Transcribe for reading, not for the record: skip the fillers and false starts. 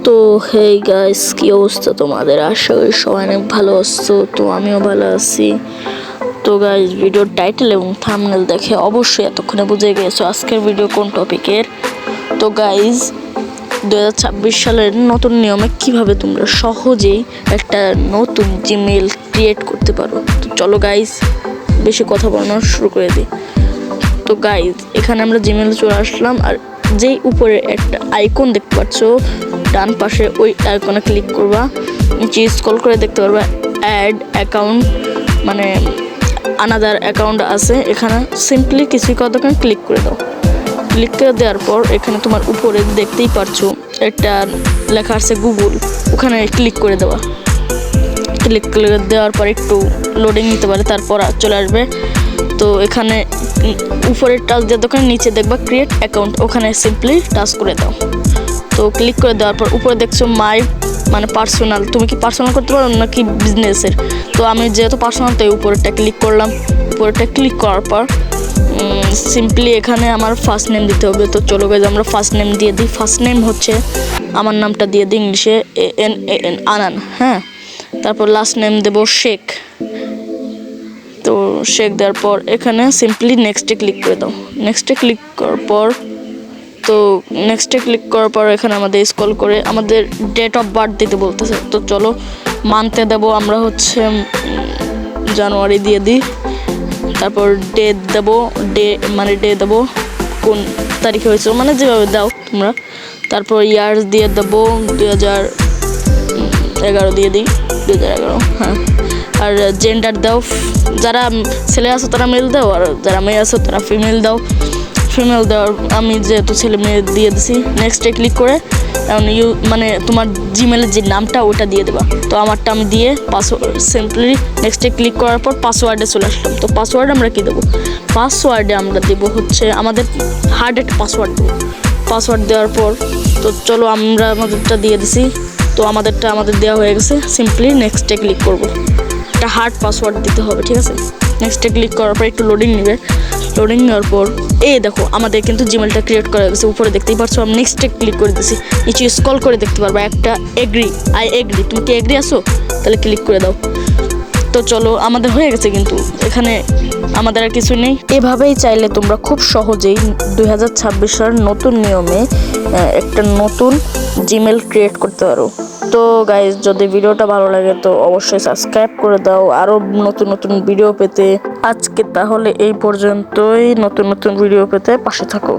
তো hey guys, কি অবস্থা তোমাদের? আশা করি সবাই অনেক ভালো আছো। তো আমিও ভালো আছি। তো গাইস, ভিডিওর টাইটেল এবং থাম্বনেল দেখে অবশ্যই এতক্ষণে বুঝে গেছো আজকের ভিডিও কোন টপিকের। তো গাইস, 2026 সালের নতুন নিয়মে কিভাবে তোমরা সহজেই একটা নতুন জিমেইল ক্রিয়েট করতে পারো। তো চলো গাইস, বেশি কথা বলানো শুরু করে দিই। তো গাইস, এখানে আমরা জিমেইলে চলে আসলাম। আর যেই উপরে একটা আইকন দেখতে পাচ্ছ ডান পাশে, ওই আইকনে ক্লিক করবা। নিচে স্ক্রল করে দেখতে পারবা অ্যাড অ্যাকাউন্ট, মানে আনাদার অ্যাকাউন্ট আছে। এখানে সিম্পলি কিছু কথা ক্লিক করে দাও। ক্লিক করে দেওয়ার পর এখানে তোমার উপরে দেখতেই পারছো একটা লেখা আছে গুগল, ওখানে ক্লিক করে দেওয়া। ক্লিক করে দেওয়ার পর একটু লোডিং নিতে পারে, তারপর চলে আসবে। তো এখানে উপরে টাচ দিয়ে দোকানে নিচে দেখবা ক্রিয়েট অ্যাকাউন্ট, ওখানে সিম্পলি টাচ করে দাও। তো ক্লিক করে দেওয়ার পর উপরে দেখছো মাই, মানে পার্সোনাল। তুমি কি পার্সোনাল করতে পারো নাকি বিজনেসের? তো আমি যেহেতু পার্সোনাল, তাই উপরেরটা ক্লিক করলাম। উপরেরটা ক্লিক করার পর সিম্পলি এখানে আমার ফার্স্ট নেম দিতে হবে। তো চলো গাইজ, আমরা ফার্স্ট নেম দিয়ে দিই। ফার্স্ট নেম হচ্ছে আমার নামটা দিয়ে দিই ইংলিশে, ANAN, আনান। হ্যাঁ, তারপর লাস্ট নেম দেবো শেখ। তো শেখ দেওয়ার পর এখানে সিম্পলি নেক্সটে ক্লিক করে দাও। নেক্সটে ক্লিক করার পর এখানে আমাদের স্ক্রল করে আমাদের ডেট অফ বার্থ দিতে বলতেছে। তো চলো মান্থে দেবো আমরা হচ্ছে জানুয়ারি দিয়ে দিই। তারপর ডেট দেবো, ডে দেবো কোন তারিখে হয়েছে, মানে যেভাবে দাও তোমরা। তারপর ইয়ার্স দিয়ে দেবো 2011 দিয়ে দিই, 2011। হ্যাঁ, আর জেন্ডার দাও, যারা ছেলে আছো তারা মেল দাও, আর যারা মেয়ে আছো তারা ফিমেল দাও। ফিমেল দেওয়ার আমি যেহেতু ছেলে মেয়ে দিয়ে দিছি। নেক্সটে ক্লিক করে মানে তোমার জিমেলের যে নামটা ওটা দিয়ে দেবা। তো আমারটা আমি দিয়ে পাসওয়ার্ড, সিম্পলি নেক্সটে ক্লিক করার পর পাসওয়ার্ডে চলে আসলাম। তো পাসওয়ার্ড আমরা কী দেবো? পাসওয়ার্ডে আমরা দেবো হচ্ছে আমাদের হার্ড একটা পাসওয়ার্ড দেবো। পাসওয়ার্ড দেওয়ার পর তো চলো আমরা আমাদেরটা দিয়ে দিছি। তো আমাদেরটা দেওয়া হয়ে গেছে। সিম্পলি নেক্সটে ক্লিক করবো। একটা হার্ড পাসওয়ার্ড দিতে হবে, ঠিক আছে? নেক্সটে ক্লিক করার পর একটু লোডিং নেবে। লোডিং নেওয়ার পর দেখো আমাদের কিন্তু জিমেলটা ক্রিয়েট করা গেছে। উপরে দেখতেই পারছো, আমি নেক্সটে ক্লিক করে দিছি। নিচে স্ক্রল করে দেখতে পারবা একটা আই এগ্রি। তুমি কি এগ্রি আসো? তাহলে ক্লিক করে দাও। তো চলো, আমাদের হয়ে গেছে। কিন্তু এখানে আমাদের আর কিছু নেই। এভাবেই চাইলে তোমরা খুব সহজেই 2026 সালের নতুন নিয়মে একটা নতুন জিমেল ক্রিয়েট করতে পারো। তো গাইজ, যদি ভিডিওটা ভালো লাগে তো অবশ্যই সাবস্ক্রাইব করে দাও আরও নতুন নতুন ভিডিও পেতে। আজকে তাহলে এই পর্যন্তই। নতুন নতুন ভিডিও পেতে পাশে থাকো।